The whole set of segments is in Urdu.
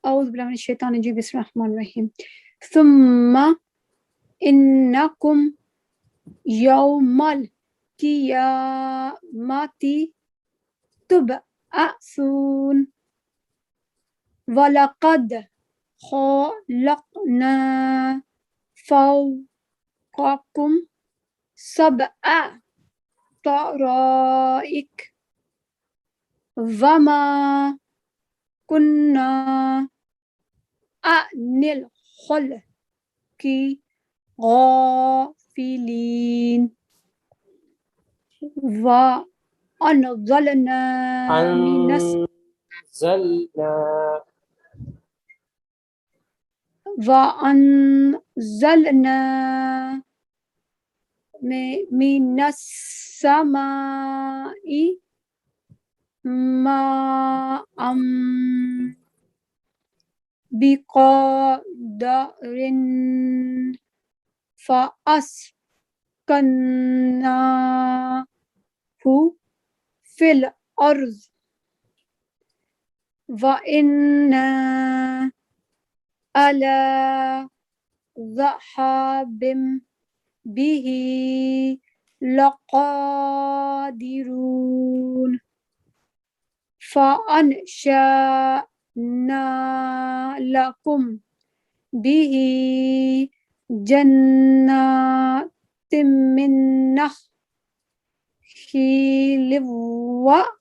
اعوذ باللہ من الشیطان الرجیم بسم اللہ الرحمن الرحیم ثم انکم یوم القیامۃ تبعثون وَلَقَدْ خَلَقْنَا فَوْقَكُمْ سَبْعَ طَرَائِقَ وَمَا كُنَّا عَنِ الْخَلْقِ غَافِلِينَ وَأَنزَلْنَا وَأَنزَلْنَا مِنَ السَّمَاءِ مَاءً بِقَدَرٍ فَأَسْكَنَّاهُ فِي الْأَرْضِ وَإِنَّا عَلَى ذَهَابٍ بِهِ لَقَادِرُونَ فَأَنشَأْنَا لَكُمْ بِهِ جَنَّاتٍ مِّن نَخِيلٍ وَأَعْنَابٍ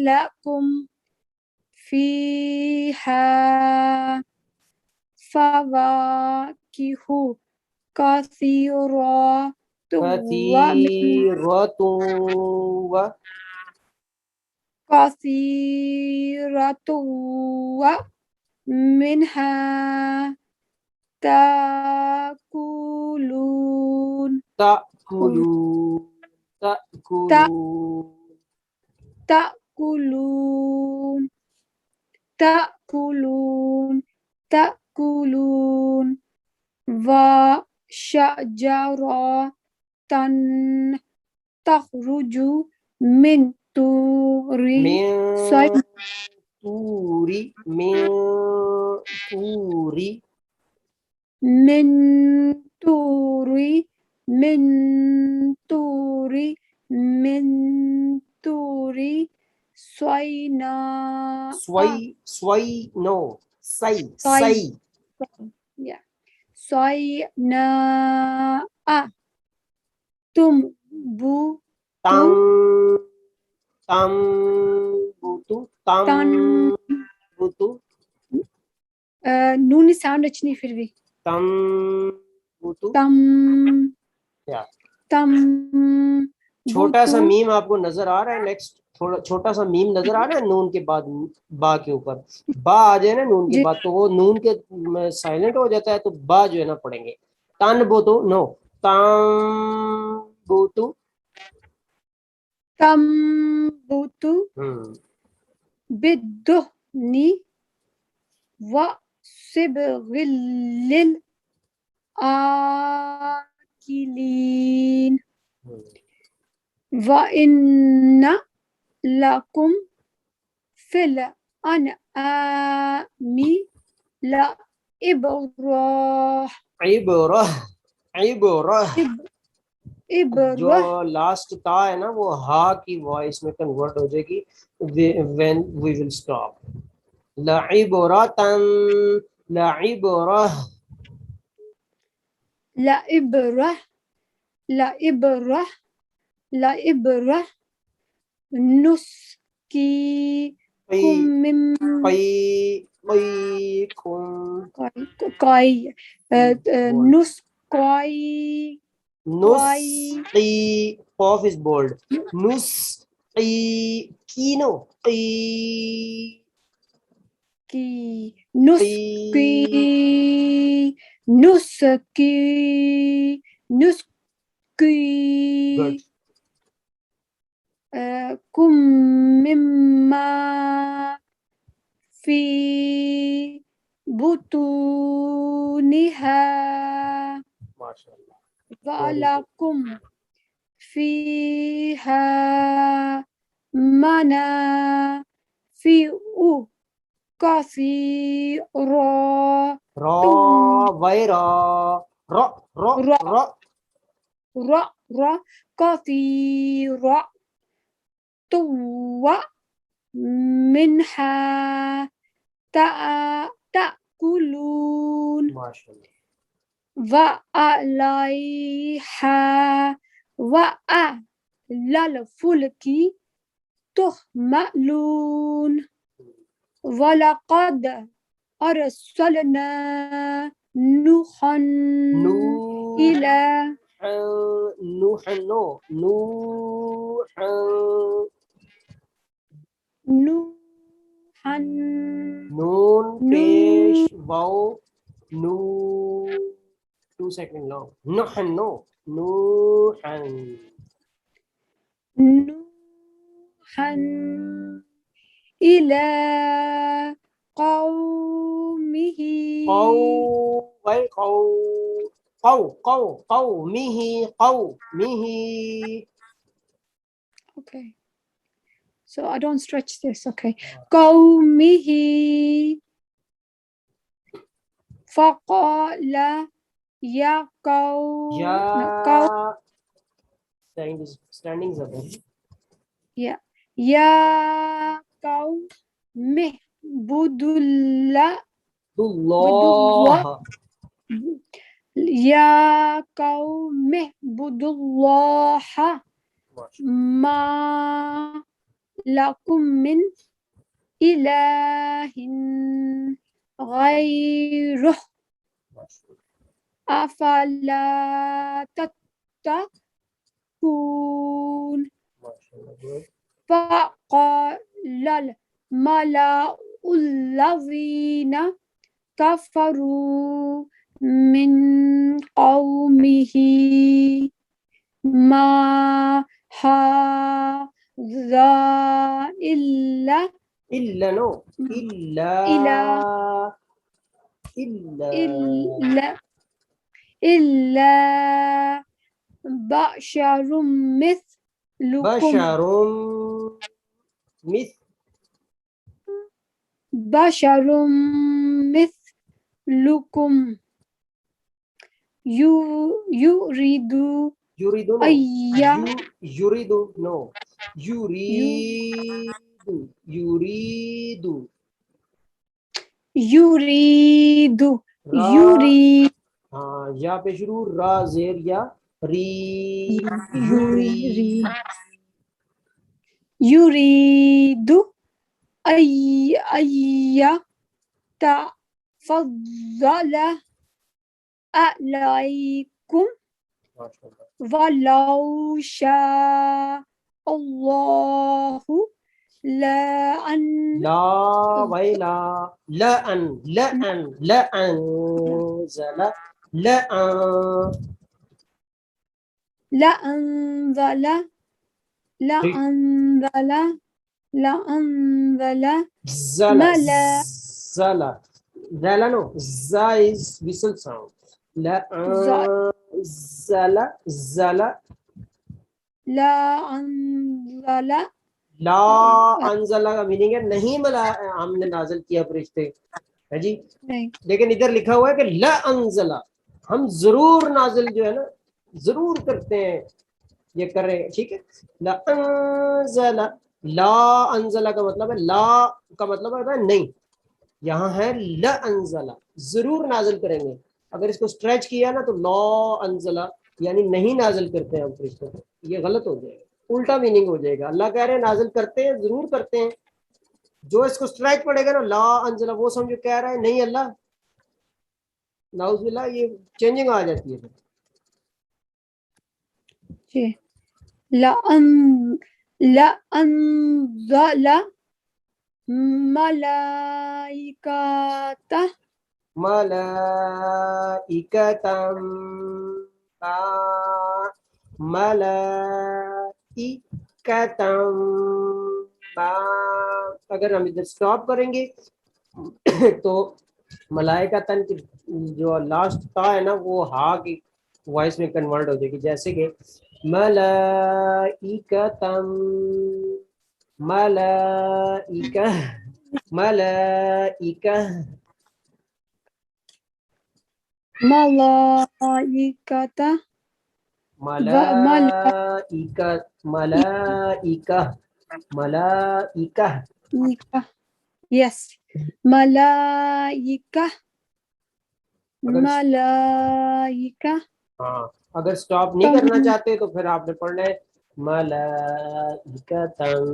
لَكُمْ فِيهَا فَوَاكِهُ كَثِيرَةٌ وَمِنْهَا تَأْكُلُونَ وَشَجَرَةً تَخْرُجُ مِنْ طُورِ صَيْنَاءَ نون ساؤنڈ اچھی نہیں پھر بھی چھوٹا سا میم آپ کو نظر آ رہا ہے؟ نیکسٹ چھوٹا سا میم نظر آ رہا ہے نون کے بعد با کے اوپر با آ جائے نا نون کے بعد تو وہ نون کے سائلنٹ ہو جاتا ہے تو با جو ہے نا پڑھیں گے تن بوتو نو بوتو بالدهن وصبغ للآكلين وَإِنَّ لَكُمْ فِي الْأَنْعَامِ لَعِبْرَةً جو لاسٹ تا ہے نا وہ ہا کی وائس میں کنورٹ ہو جائے گی when we will stop لعبرتن لعبرة نسقيكم نسقی قاف is bold نسقی کینو نسقي كم مما في بطونها وَلَكُمْ فِيهَا مَنَافِعُ كَثِيرَةٌ كَثِيرَةٌ وَمِنْهَا تَأْكُلُونَ وَعَلَيْهَا وَعَلَى الْفُلْكِ تُحْمَلُونَ وَلَقَدْ أَرْسَلْنَا نُوحًا إِلَى نون پیش واو نو 2 سیکنڈ لانگ نوحن إلى قومه قومه. Okay, so I don't stretch this. Okay, قومه فقال يا قوم standing is above. يا قوم اعبدوا الله يا قوم اعبدوا الله ما لكم من إله غيره أفلا تتقون. فقال الملأ الذين كفروا من قومه ما هذا إلا بشر مثلكم يريد یا پہ شروع را زیر یا يريد أن يتفضل عليكم ولو شاء الله لأنزل لا انزلہ کا میننگ ہے نہیں ہم نے نازل کیا فرشتے ہے جی، لیکن ادھر لکھا ہوا ہے کہ لا انزلہ، ہم ضرور نازل جو ہے نا ضرور کرتے ہیں، یہ کر رہے ہیں، ٹھیک ہے. لا انزلہ، لا انزلہ کا مطلب ہے لا کا مطلب ہے نہیں، یہاں ہے لا انزلہ ضرور نازل کریں گے. اگر اس کو اسٹریچ کیا نا تو لا انزلہ یعنی نہیں نازل کرتے ہیں ہم فرشتوں کو، یہ غلط ہو جائے گا، الٹا میننگ ہو جائے گا. اللہ کہہ رہے ہیں نازل کرتے ہیں، ضرور کرتے ہیں. جو اس کو اسٹرائک پڑے گا نا لا انزلہ، وہ سمجھو کہہ رہا ہے نہیں اللہ، نعوذ باللہ، یہ چینجنگ آ جاتی ہے. لأنزل ملائکۃ اگر ہم ادھر سٹاپ کریں گے تو ملائکتن کی جو لاسٹ تا ہے نا وہ ہا کی وائس میں کنورٹ ہو جائے گی. جیسے کہ ملائکتم، ملائکہ، ملائکہ، ملائکتا ملائکہ، ملائکہ، ملائکہ. یس ملائکہ ملائکہ. ہاں اگر سٹاپ نہیں کرنا چاہتے تو پھر آپ نے پڑھنا ہے ملائکتم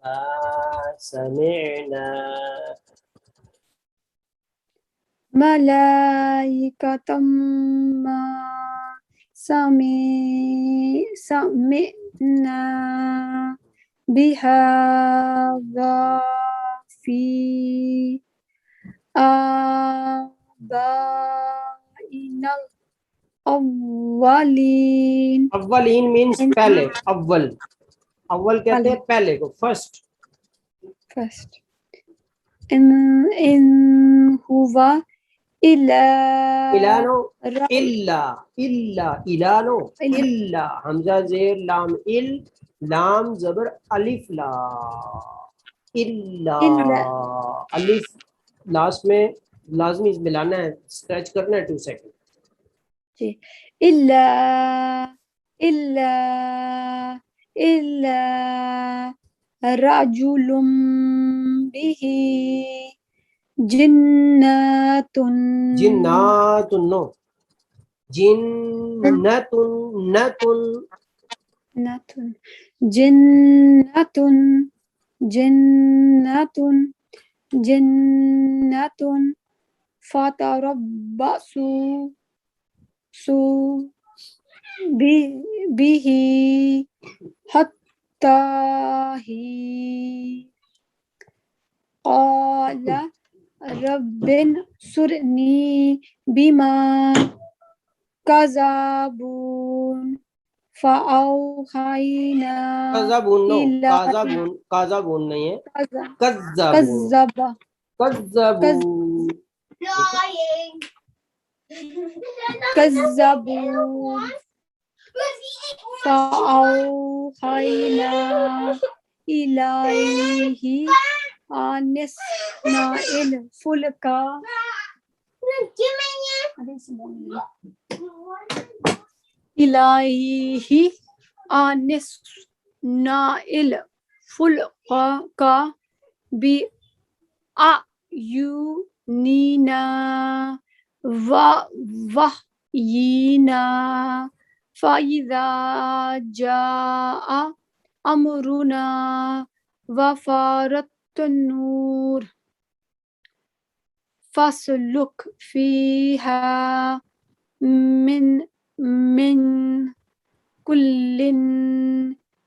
ما سمعنا. ملائکتم ما سمعنا بہذا فی آبائنا الاولین. اولین مینس پہلے، اول، اول کہتے ہیں پہلے کو، فرسٹ. فرسٹ. ان ہوا الانو الا الا، الا، الانو الا، حمزہ زیر لام ال، لام زبر الف لا، الا، الف لاسٹ میں لازمی ملانا ہے، اسکریچ کرنا ہے 2 سیکنڈ. الا الا الا رجل به جنات جنات نو، جنت، نتن، جنات جنات جنات فتربصوا به حتى حين قال رب انصرني بما كذبون فأوحينا کذبون نو، إلى کاذبون، کاذبون نہیں ہے، کذبون، كذب کذبون. كذبوا فأوحينا إليه أن اصنع الفلك إليه أن اصنع الفلك بأعيننا ووحينا فإذا جاء أمرنا وفارت النور فاسلك فيها من كل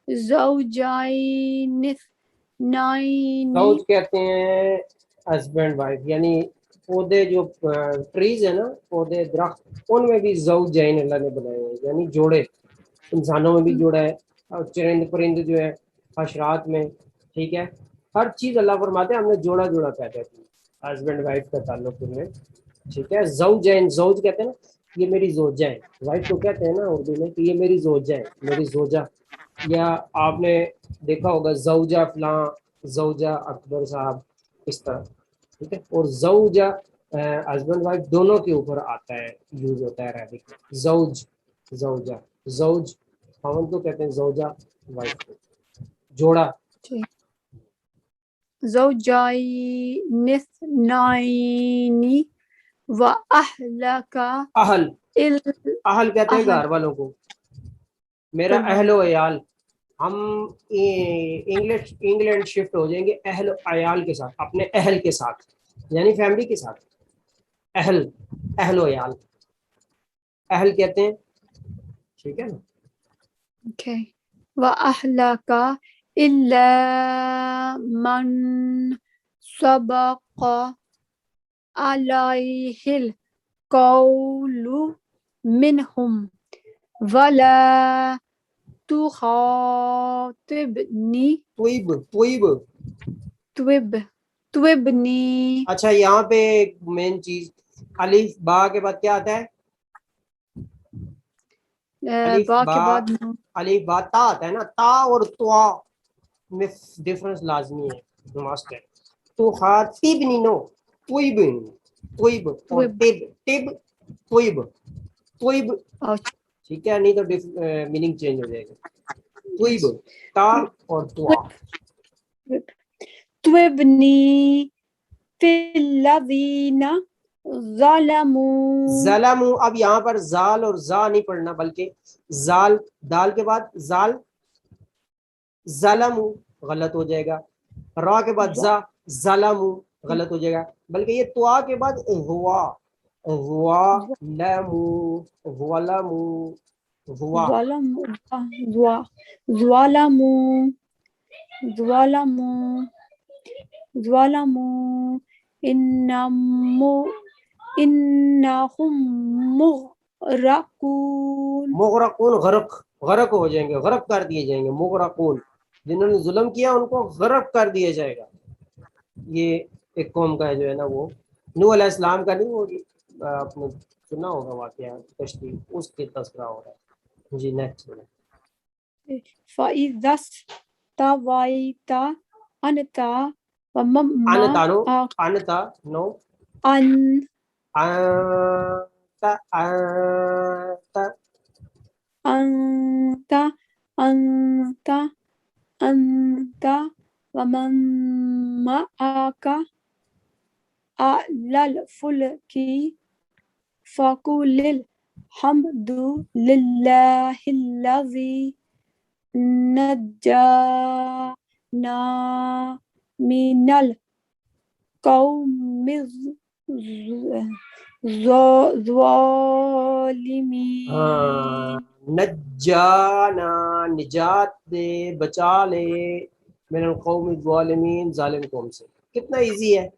زوجين اثنين. زوج کہتے ہیں ہسبینڈ وائف، یعنی پودے جو ٹریز ہے نا، پودے درخت، ان میں بھی زوجین اللہ نے بنائے ہیں، یعنی جوڑے. انسانوں میں بھی جوڑا ہے، اور چرند پرند جو ہے حشرات میں، ٹھیک ہے، ہر چیز اللہ فرماتے ہیں ہم نے جوڑا جوڑا پیدا کیا. ہسبینڈ وائف کا تعلق ان میں، ٹھیک ہے. زوجین، زوج کہتے ہیں نا، یہ میری زوجہ ہے. وائف کو کہتے ہیں نا اردو میں کہ یہ میری زوجہ ہے، میری زوجہ. یا آپ نے دیکھا ہوگا زوجہ فلاں، زوجہ اکبر صاحب، اس طرح، ٹھیک ہے. اور زوجہ ہسبینڈ وائف دونوں کے اوپر آتا ہے، یوز ہوتا ہے عربک. زوج، زوجہ، زوج خاوند کو کہتے ہیں، زوجہ وائف کو. جوڑا، زوجين اثنين وأهلك اہل، اہل کہتے ہیں گھر والوں کو، میرا اہل و عیال. ہم انگلینڈ شفٹ ہو جائیں گے اہل و عیال کے ساتھ، اپنے اہل کے ساتھ، یعنی فیملی کے ساتھ. اہل، اہل و عیال، اہل کہتے ہیں، ٹھیک ہے نا. وأهلك إلا من سبق عليه القول منهم ولا تخاطبني توبني. اچھا یہاں پہ ایک مین چیز، الف با کے بعد کیا آتا ہے؟ الف با کے با بعد نون. الف با تا آتا ہے نا، تا اور توا میں ڈفرنس لازمی ہے، ماسٹ ہے. تو خاطبنی نو طیب، طیب اور طب، طب طیب، طیب ٹھیک ہے، نہیں تو میننگ چینج ہو جائے گا. طیب تا اور توا. طوبنی فی الذین ظلموا. ظلموا، اب یہاں پر زال اور زا نہیں پڑھنا بلکہ زال، دال کے بعد زال، ظلموا غلط ہو جائے گا. را کے بعد زا، ظلموا غلط ہو جائے گا. بلکہ یہ توا کے بعد ہوا، ہوا لمو، ظلموا ہوا. ظلموا ظلموا ظلموا انہم مغرقون. مغرقون غرق، غرق ہو جائیں گے، غرق کر دیے جائیں گے. مغرقون جنہوں نے ظلم کیا ان کو غرق کر دیا جائے گا. یہ ایک قوم کا جو ہے نا وہ نوح علیہ السلام کا نہیں، وہ آپ نے سنا ہوگا واقعہ کشتی، اس کے تذکرہ ہو رہا ہے. جی نیکسٹ. فَإِذَا اسْتَوَيْتَ أَنْتَ وَمَن انتا نو، مَعَكَ انتا نو، انت أنت ومن معك على الفلك فقل الحمد لله الذي نجانا من القوم الظالمين. نجانا نجات دے، بچا لے، من القوم الظالمین ظالم قوم سے. کتنا ایزی ہے.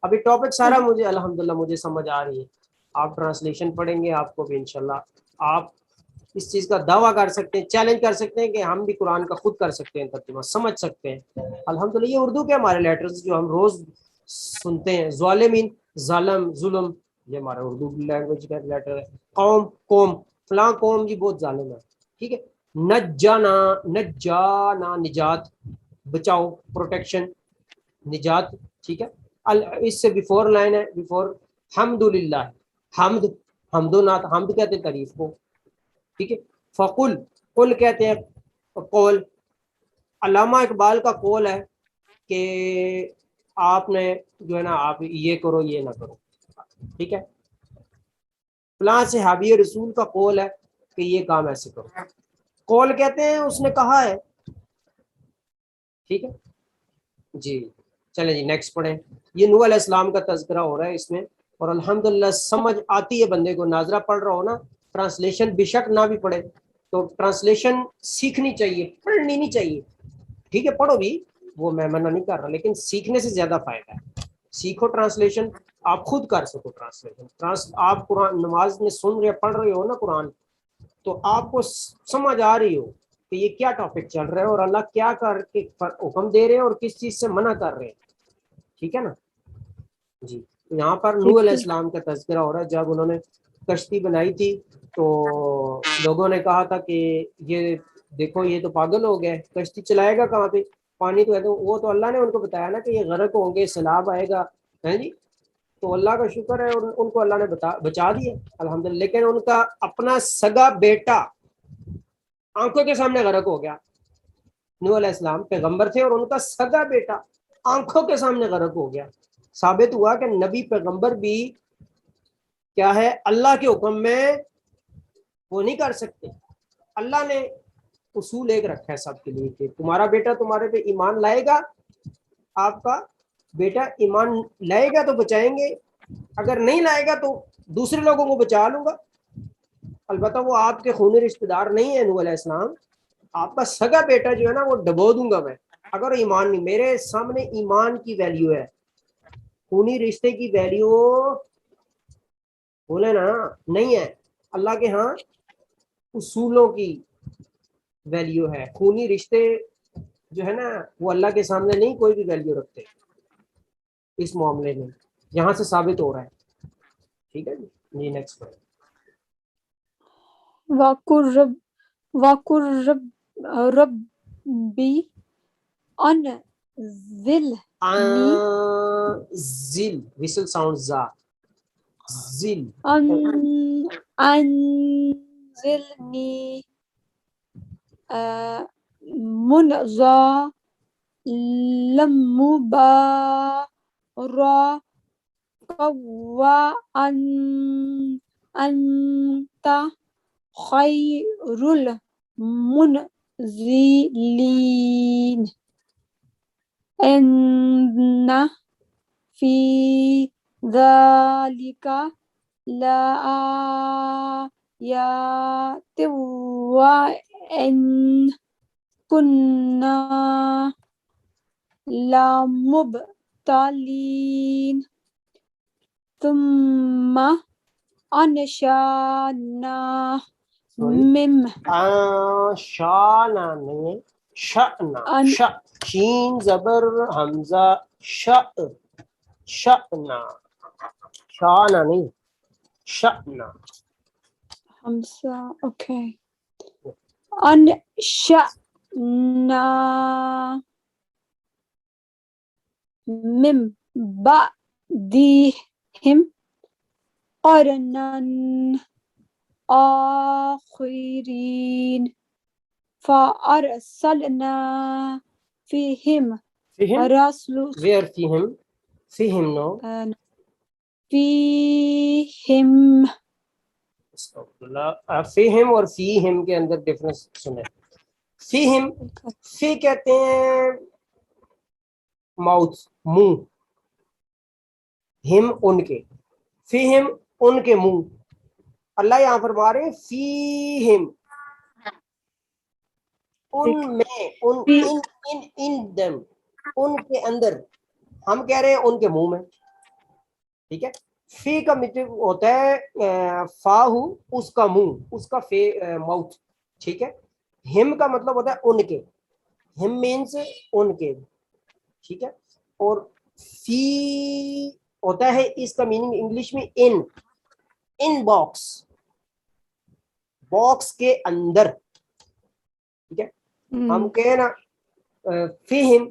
ابھی ٹاپک سارا مجھے الحمدللہ مجھے سمجھ آ رہی ہے. آپ ٹرانسلیشن پڑھیں گے آپ کو بھی انشاءاللہ آپ اس چیز کا دعویٰ کر سکتے ہیں، چیلنج کر سکتے ہیں کہ ہم بھی قرآن کا خود کر سکتے ہیں ترجمہ، سمجھ سکتے ہیں. الحمدللہ یہ اردو کے ہمارے لیٹرز جو ہم روز سنتے ہیں، ظالمین ظالم ظلم، یہ ہمارا اردو لینگویج کا لیٹر ہے. قوم قوم، فلاں قوم جی بہت ظالم ہے. ٹھیک ہے. نجانا نجانا نجات، بچاؤ، پروٹیکشن، نجات. ٹھیک ہے. اس سے بیفور لائن ہے، بیفور حمد للہ، حمد، حمد و نعت، حمد کہتے ہیں تعریف کو. ٹھیک ہے. فقل، قل کہتے ہیں قول. علامہ اقبال کا قول ہے کہ آپ نے جو ہے نا آپ یہ کرو یہ نہ کرو. ٹھیک ہے. فلاں صحابی رسول کا قول ہے کہ یہ کام ایسے کرو. قول کہتے ہیں اس نے کہا ہے. ٹھیک ہے جی. چلیں جی نیکسٹ پڑھیں. یہ نوح علیہ السلام کا تذکرہ ہو رہا ہے اس میں، اور الحمدللہ سمجھ آتی ہے بندے کو. ناظرہ پڑھ رہا ہو نا، ٹرانسلیشن بے شک نہ بھی پڑھے تو ٹرانسلیشن سیکھنی چاہیے، پڑھنی نہیں چاہیے. ٹھیک ہے پڑھو بھی، وہ میں منع نہیں کر رہا، لیکن سیکھنے سے زیادہ فائدہ ہے. سیکھو ٹرانسلیشن، آپ خود کر سکو ٹرانسلیشن. آپ قرآن نماز میں سن رہے پڑھ رہے ہو نا قرآن، تو آپ کو سمجھ آ رہی ہو کہ یہ کیا ٹاپک چل رہا ہے اور اللہ کیا کر کے حکم دے رہے ہیں اور کس چیز سے منع کر رہے ہیں. ٹھیک ہے نا جی. یہاں پر نوح علیہ السلام کا تذکرہ ہو رہا ہے. جب انہوں نے کشتی بنائی تھی تو لوگوں نے کہا تھا کہ یہ دیکھو یہ تو پاگل ہو گئے، کشتی چلائے گا کہاں پہ، پانی تو ہے. تو وہ تو اللہ نے ان کو بتایا نا کہ یہ غرق ہوں گے، سیلاب آئے گا ہے جی. تو اللہ کا شکر ہے ان کو اللہ نے بچا دیا الحمدللہ. لیکن ان کا اپنا سگا بیٹا آنکھوں کے سامنے غرق ہو گیا. نوح علیہ السلام پیغمبر تھے اور ان کا سگا بیٹا آنکھوں کے سامنے غرق ہو گیا. ثابت ہوا کہ نبی پیغمبر بھی کیا ہے اللہ کے حکم میں وہ نہیں کر سکتے. اللہ نے اصول ایک رکھا ہے سب کے لیے کہ تمہارا بیٹا تمہارے پہ ایمان لائے گا، آپ کا بیٹا ایمان لائے گا تو بچائیں گے، اگر نہیں لائے گا تو دوسرے لوگوں کو بچا لوں گا. البتہ وہ آپ کے خونی رشتہ دار نہیں ہے نوح علیہ السلام، آپ کا سگا بیٹا جو ہے نا وہ ڈبو دوں گا میں اگر ایمان نہیں. میرے سامنے ایمان کی ویلیو ہے، خونی رشتے کی ویلیو بولے نا نہیں ہے. اللہ کے ہاں اصولوں کی ویلیو ہے. خونی رشتے جو ہے نا وہ اللہ کے سامنے نہیں کوئی بھی ویلیو رکھتے اس معاملے میں. یہاں سے ثابت ہو رہا ہے. ٹھیک ہے جی. نیکسٹ. وَقُلْ رَبِّ أَنزِلْنِی زل وسل ساؤنڈ زا زل أنزلنی منزلا مبارکا وأنت خیر المنزلین ان فی ذلک لآیات وإن كنا لمبتلین ثم انشأنا من شانا نہیں شأنا ش شین زبر حمزہ شأنا شانا نہیں شأنا حمزہ اوکے انشأنا من بعدہم قرنا آخرین فأرسلنا فیہم رسول ویئر فیہم نو فیہم فیہم اور فیہم کے اندر ڈفرنس سنیں. فیہم فی کہتے ہیں ماؤتھ منہ، ہم ان کے، فیہم ان کے منہ. اللہ یہاں فرما رہے ہیں فیہم ان میں، ان دم ان کے اندر. ہم کہہ رہے ہیں ان کے منہ میں، ٹھیک ہے. فی کا مطلب ہوتا ہے فاہو اس کا منہ، اس کا ماؤتھ، ٹھیک ہے. ہم کا مطلب ہوتا ہے ان کے، ہم مینس ان کے، ٹھیک ہے. اور فی ہوتا ہے اس کا میننگ انگلش میں ان باکس، باکس کے اندر، ٹھیک ہے. ہم کہیں نا فیہم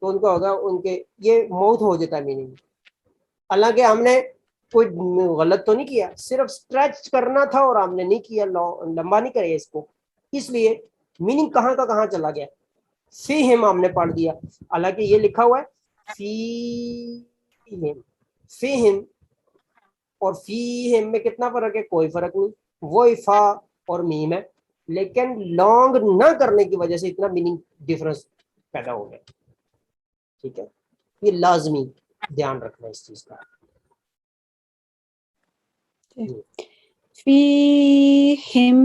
تو ان کا ہوگا ان کے، یہ موت ہو جاتا ہے میننگ. حالانکہ ہم نے کوئی غلط تو نہیں کیا، صرف اسٹریچ کرنا تھا اور ہم نے نہیں کیا، لمبا نہیں کرے اس کو، اس لیے میننگ کہاں کا کہاں چلا گیا. فیہم ہم نے پڑھ دیا، حالانکہ یہ لکھا ہوا ہے فیہم. فیہم اور فیہم میں کتنا فرق ہے؟ کوئی فرق نہیں، وہی فا اور میم ہے، لیکن لانگ نہ کرنے کی وجہ سے اتنا میننگ ڈفرنس پیدا ہو گیا، ٹھیک ہے. یہ لازمی دھیان رکھنا اس چیز کا. فیہم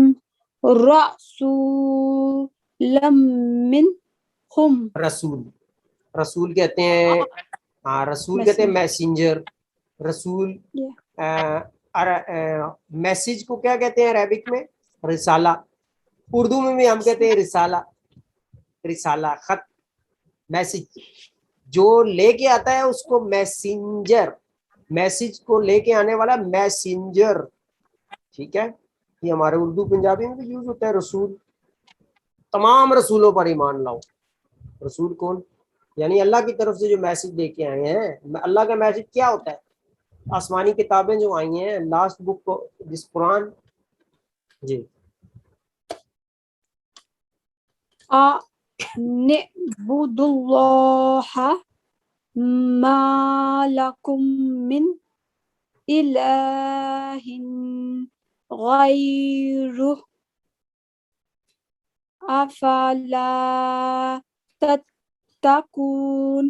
رسول منہم، رسول، رسول کہتے ہیں، ہاں رسول کہتے ہیں میسنجر. رسول میسج کو کیا کہتے ہیں عربک میں؟ رسالہ. اردو میں بھی ہم کہتے ہیں رسالہ، رسالہ خط، میسج. جو لے کے آتا ہے اس کو میسنجر، میسج کو لے کے آنے والا میسنجر، ٹھیک ہے. یہ ہمارے اردو پنجابی میں بھی یوز ہوتا ہے. رسول، تمام رسولوں پر ایمان لاؤ. رسول کون؟ یعنی اللہ کی طرف سے جو میسج لے کے آئے ہیں. اللہ کا میسج کیا ہوتا ہے؟ آسمانی کتابیں جو آئی ہیں، لاسٹ بک کو جس قرآن، جی نعبد اللہ ما لکم من الہ غیرہ افلا تتقون.